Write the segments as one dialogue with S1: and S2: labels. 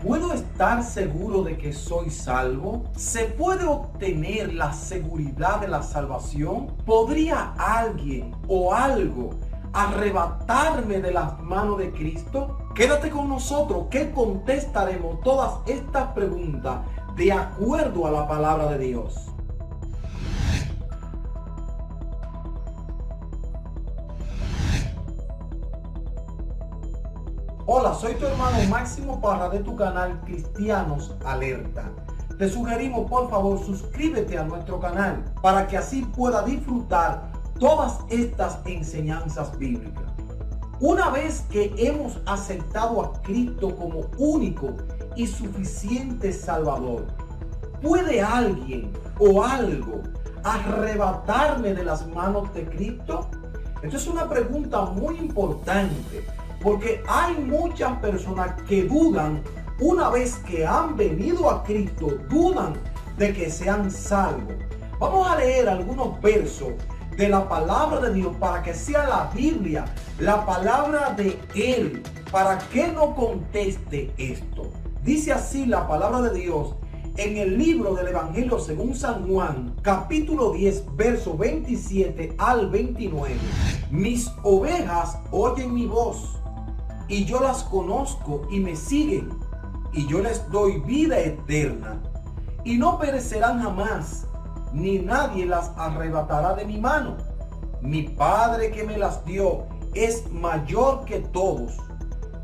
S1: ¿Puedo estar seguro de que soy salvo? ¿Se puede obtener la seguridad de la salvación? ¿Podría alguien o algo arrebatarme de las manos de Cristo? Quédate con nosotros que contestaremos todas estas preguntas de acuerdo a la palabra de Dios. Hola, soy tu hermano Máximo Parra de tu canal Cristianos Alerta. Te sugerimos, por favor, suscríbete a nuestro canal para que así pueda disfrutar todas estas enseñanzas bíblicas. Una vez que hemos aceptado a Cristo como único y suficiente Salvador, ¿puede alguien o algo arrebatarme de las manos de Cristo? Esto es una pregunta muy importante, porque hay muchas personas que dudan, una vez que han venido a Cristo, dudan de que sean salvos. Vamos a leer algunos versos de la palabra de Dios para que sea la Biblia, la palabra de Él, para que no conteste esto. Dice así la palabra de Dios en el libro del Evangelio según San Juan, capítulo 10, verso 27 al 29. Mis ovejas oyen mi voz, y yo las conozco y me siguen, y yo les doy vida eterna, y no perecerán jamás, ni nadie las arrebatará de mi mano. Mi Padre que me las dio es mayor que todos,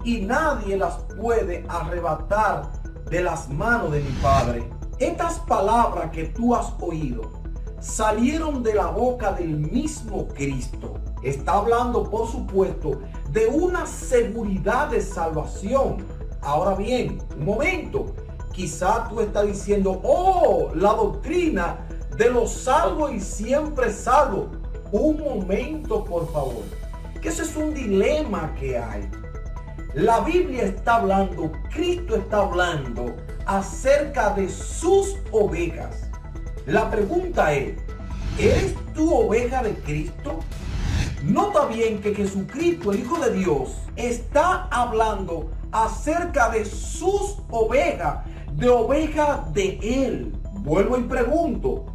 S1: y nadie las puede arrebatar de las manos de mi Padre. Estas palabras que tú has oído salieron de la boca del mismo Cristo. Está hablando, por supuesto, de una seguridad de salvación. Ahora bien, un momento, quizá tú estás diciendo, oh, la doctrina de los salvos y siempre salvos. Un momento, por favor, que ese es un dilema que hay. La Biblia está hablando, Cristo está hablando acerca de sus ovejas. La pregunta es, ¿eres tú oveja de Cristo? Nota bien que Jesucristo, el Hijo de Dios, está hablando acerca de sus ovejas, de ovejas de Él. Vuelvo y pregunto,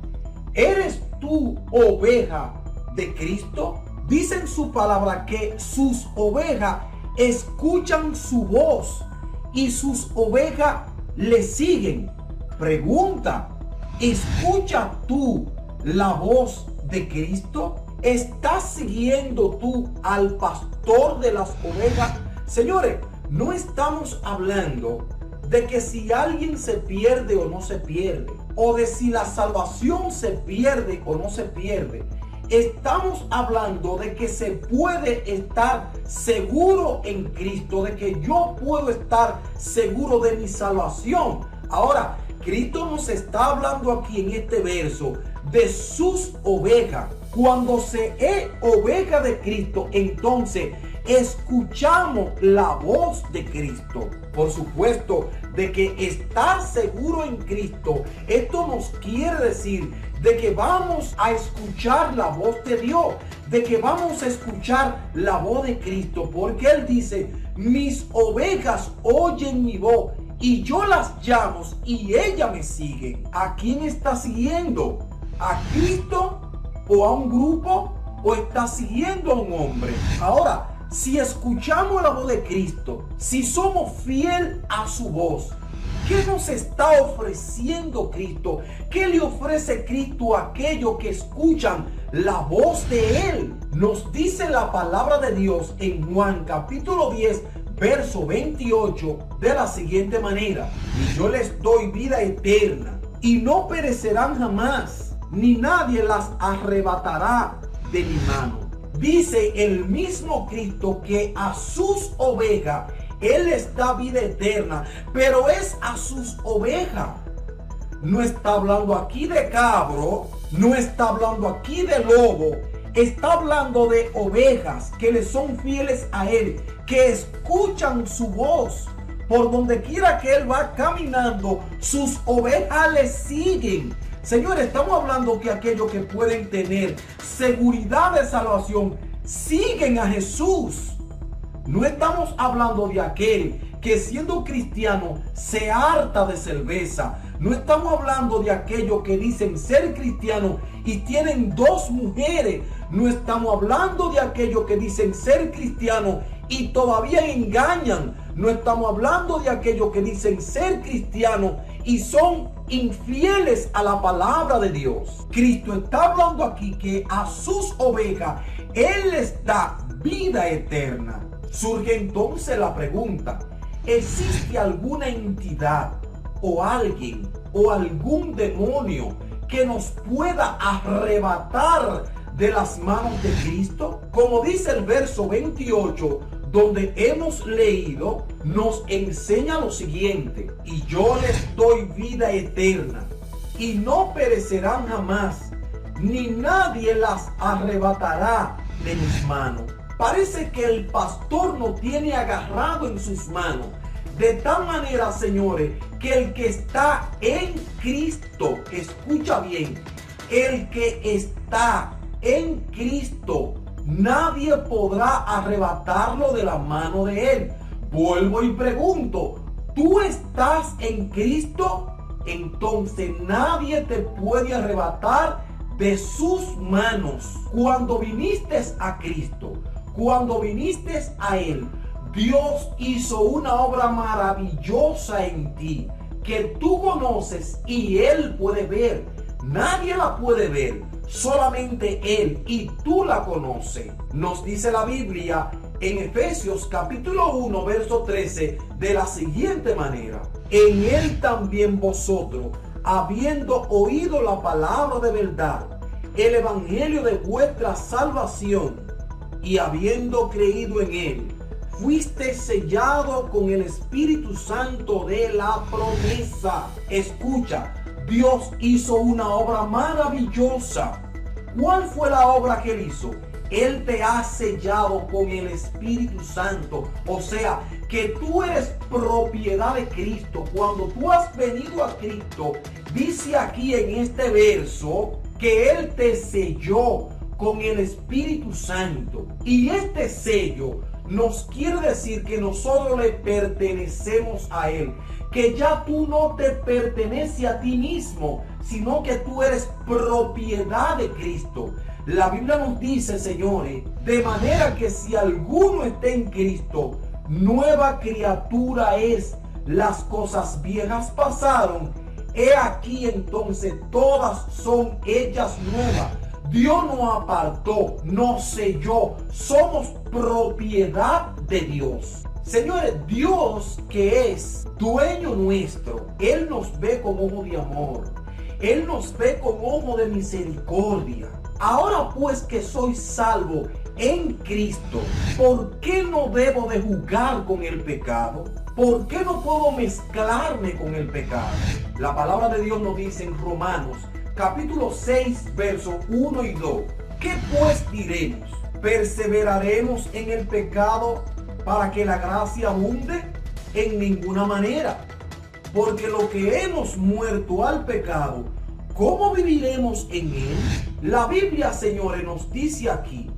S1: ¿eres tú oveja de Cristo? Dice en su palabra que sus ovejas escuchan su voz y sus ovejas le siguen. Pregunta, ¿escuchas tú la voz de Cristo? ¿Estás siguiendo tú al pastor de las ovejas? Señores, no estamos hablando de que si alguien se pierde o no se pierde, o de si la salvación se pierde o no se pierde. Estamos hablando de que se puede estar seguro en Cristo, de que yo puedo estar seguro de mi salvación. Ahora, Cristo nos está hablando aquí en este verso de sus ovejas. Cuando se es oveja de Cristo, entonces escuchamos la voz de Cristo. Por supuesto, de que estar seguro en Cristo, esto nos quiere decir de que vamos a escuchar la voz de Dios, de que vamos a escuchar la voz de Cristo, porque Él dice, mis ovejas oyen mi voz y yo las llamo y ellas me siguen. ¿A quién está siguiendo? ¿A Cristo o a un grupo? ¿O está siguiendo a un hombre? Ahora, si escuchamos la voz de Cristo, si somos fiel a su voz, ¿qué nos está ofreciendo Cristo? ¿Qué le ofrece Cristo a aquellos que escuchan la voz de Él? Nos dice la palabra de Dios en Juan capítulo 10, verso 28, de la siguiente manera: y yo les doy vida eterna, y no perecerán jamás, ni nadie las arrebatará de mi mano. Dice el mismo Cristo que a sus ovejas Él les da vida eterna, pero es a sus ovejas. No está hablando aquí de cabro, no está hablando aquí de lobo, está hablando de ovejas que le son fieles a Él, que escuchan su voz. Por donde quiera que Él va caminando, sus ovejas le siguen. Señores, estamos hablando que aquellos que pueden tener seguridad de salvación siguen a Jesús. No estamos hablando de aquel que siendo cristiano se harta de cerveza. No estamos hablando de aquellos que dicen ser cristianos y tienen 2 mujeres. No estamos hablando de aquellos que dicen ser cristianos y todavía engañan. No estamos hablando de aquellos que dicen ser cristianos y son infieles a la palabra de Dios. Cristo está hablando aquí que a sus ovejas Él les da vida eterna. Surge entonces la pregunta: ¿existe alguna entidad o alguien o algún demonio que nos pueda arrebatar de las manos de Cristo? Como dice el verso 28, donde hemos leído, nos enseña lo siguiente: y yo les doy vida eterna, y no perecerán jamás, ni nadie las arrebatará de mis manos. Parece que el pastor nos tiene agarrado en sus manos, de tal manera, señores, que el que está en Cristo, escucha bien, el que está en Cristo, nadie podrá arrebatarlo de la mano de Él. Vuelvo y pregunto, ¿tú estás en Cristo? Entonces nadie te puede arrebatar de sus manos. Cuando viniste a Cristo, cuando viniste a Él, Dios hizo una obra maravillosa en ti, que tú conoces y Él puede ver. Nadie la puede ver, solamente Él, y tú la conoces. Nos dice la Biblia en Efesios capítulo 1, verso 13, de la siguiente manera: en Él también vosotros, habiendo oído la palabra de verdad, el evangelio de vuestra salvación, y habiendo creído en Él, fuiste sellado con el Espíritu Santo de la promesa. Escucha, Dios hizo una obra maravillosa. ¿Cuál fue la obra que Él hizo? Él te ha sellado con el Espíritu Santo. O sea, que tú eres propiedad de Cristo. Cuando tú has venido a Cristo, dice aquí en este verso que Él te selló con el Espíritu Santo. Y este sello nos quiere decir que nosotros le pertenecemos a Él, que ya tú no te perteneces a ti mismo, sino que tú eres propiedad de Cristo. La Biblia nos dice, señores, de manera que si alguno está en Cristo, nueva criatura es. Las cosas viejas pasaron, he aquí entonces todas son hechas nuevas. Dios nos apartó, nos selló, somos propiedad de Dios. Señores, Dios, que es dueño nuestro, Él nos ve con ojo de amor, Él nos ve con ojo de misericordia. Ahora pues que soy salvo en Cristo, ¿por qué no debo de jugar con el pecado? ¿Por qué no puedo mezclarme con el pecado? La palabra de Dios nos dice en Romanos capítulo 6, versos 1 y 2. ¿Qué pues diremos? ¿Perseveraremos en el pecado para que la gracia abunde? En ninguna manera. Porque lo que hemos muerto al pecado, ¿cómo viviremos en él? La Biblia, señores, nos dice aquí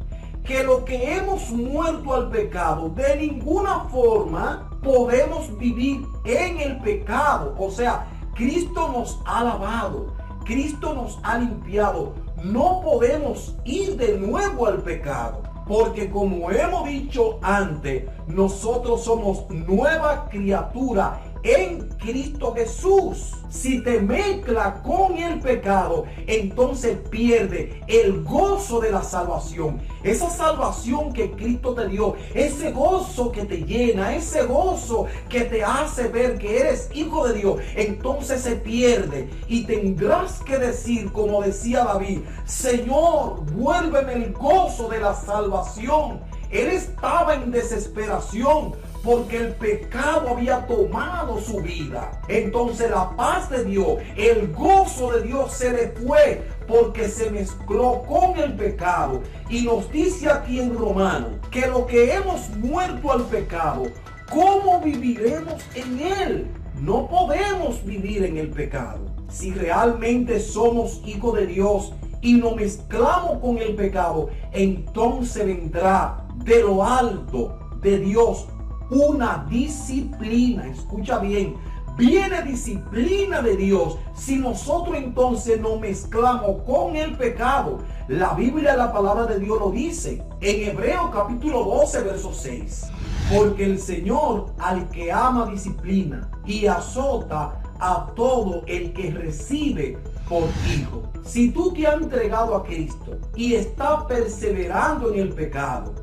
S1: que lo que hemos muerto al pecado, de ninguna forma podemos vivir en el pecado. O sea, Cristo nos ha lavado, Cristo nos ha limpiado. No podemos ir de nuevo al pecado, porque como hemos dicho antes, nosotros somos nueva criatura en Cristo Jesús. Si te mezcla con el pecado, entonces pierde el gozo de la salvación. Esa salvación que Cristo te dio, ese gozo que te llena, ese gozo que te hace ver que eres hijo de Dios, entonces se pierde. Y tendrás que decir, como decía David: Señor, vuélveme el gozo de la salvación. Él estaba en desesperación porque el pecado había tomado su vida. Entonces la paz de Dios, el gozo de Dios se le fue porque se mezcló con el pecado. Y nos dice aquí en Romanos que lo que hemos muerto al pecado, ¿cómo viviremos en él? No podemos vivir en el pecado. Si realmente somos hijos de Dios y nos mezclamos con el pecado, entonces vendrá de lo alto de Dios una disciplina. Escucha bien, viene disciplina de Dios si nosotros entonces nos mezclamos con el pecado. La Biblia, la palabra de Dios lo dice en Hebreos capítulo 12, verso 6. Porque el Señor al que ama disciplina y azota a todo el que recibe por hijo. Si tú te has entregado a Cristo y estás perseverando en el pecado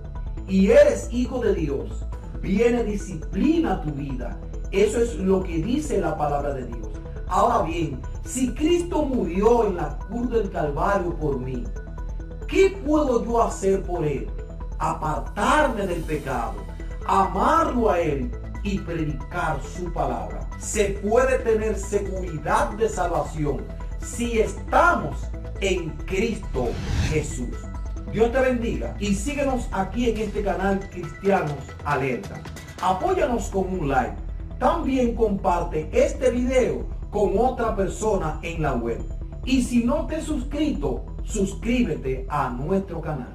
S1: y eres hijo de Dios, viene disciplina a tu vida. Eso es lo que dice la palabra de Dios. Ahora bien, si Cristo murió en la cruz del Calvario por mí, ¿qué puedo yo hacer por Él? Apartarme del pecado, amarlo a Él y predicar su palabra. Se puede tener seguridad de salvación si estamos en Cristo Jesús. Dios te bendiga y síguenos aquí en este canal Cristianos Alerta. Apóyanos con un like. También comparte este video con otra persona en la web. Y si no te has suscrito, suscríbete a nuestro canal.